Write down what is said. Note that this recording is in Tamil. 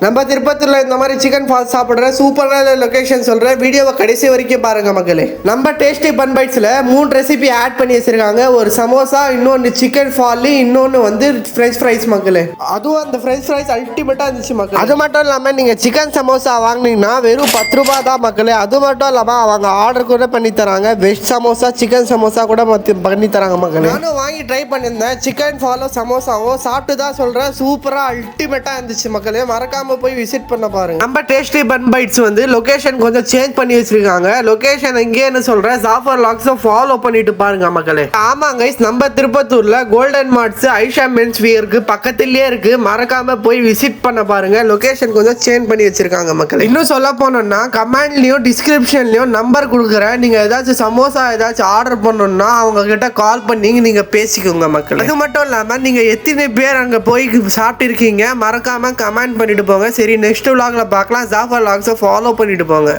நம்ம திருப்பத்தூர்ல இந்த மாதிரி சிக்கன் ஃபால்ஸ் சாப்பிடுற சூப்பரான லொகேஷன் சொல்றேன், வீடியோவை கடைசி வரைக்கும் பாருங்க மக்களே. நம்ம டேஸ்டி பன் பைட்ஸ்ல 3 ரெசிபி ஆட் பண்ணி வச்சிருக்காங்க. ஒரு சமோசா, இன்னொன்று சிக்கன் ஃபால், இன்னொன்று வந்து ஃப்ரெஞ்ச் ஃப்ரைஸ் மக்களே. அதுவும் அந்த ஃப்ரெஞ்ச் ஃப்ரைஸ் அல்டிமேட்டா இருந்துச்சு மக்களே. அது மட்டும் இல்லாம நீங்க சிக்கன் சமோசா வாங்கினீங்கன்னா வெறும் 10 ரூபாய் தான் மக்களே. அது மட்டும் இல்லாம அவங்க ஆர்டர் கூட பண்ணி தராங்க. வெஜ் சமோசா, சிக்கன் சமோசா கூட பண்ணி தராங்க மக்களே. நானும் வாங்கி ட்ரை பண்ணியிருந்தேன். சிக்கன் ஃபாலும் சமோசாவும் சாப்பிட்டு தான் சொல்றேன், சூப்பரா அல்டிமேட்டா இருந்துச்சு மக்களே. மறக்காம போய் விசிட் பண்ண பாருங்க. நம்ம டேஸ்டி பன் பைட்ஸ் வந்து லொகேஷன் கொஞ்சம் சேஞ்ச் பண்ணி வச்சிருக்காங்க. லொகேஷன் எங்கேன்னு சொல்றேன், ஜாஃபர் லாக்ஸை ஃபாலோ பண்ணிட்டு பாருங்க மக்களே. ஆமா கைஸ், நம்ம திருப்பத்தூர்ல கோல்டன் மார்ட்ஸ் ஐஷா மென்ஸ் வியருக்கு பக்கத்திலேயே இருக்கு. மறக்காம போய் விசிட் பண்ண பாருங்க. லொகேஷன் கொஞ்சம் சேஞ்ச் பண்ணி வச்சிருக்காங்க மக்களே. இன்னும் சொல்ல போனோம்னா கமெண்ட்லயும் டிஸ்கிரிப்ஷன்லயும் நம்பர் கொடுக்குறேன். நீங்க ஏதாச்சும் சமோசா ஏதாச்சும் ஆர்டர் பண்ணணும்னா அவங்க கிட்ட கால் பண்ணி நீங்க பேசிக்கோங்க மக்களே. அது மட்டும் இல்லாம நீங்க எத்தனை பேர் அங்க போய் சாப்பிட்டு இருக்கீங்க மறக்காம கமெண்ட் பண்ணிட்டு போங்க. சரி, நெக்ஸ்ட் vlogல பார்க்கலாம். ஜாஃபர் லாக்ஸை ஃபாலோ பண்ணிட்டு போங்க.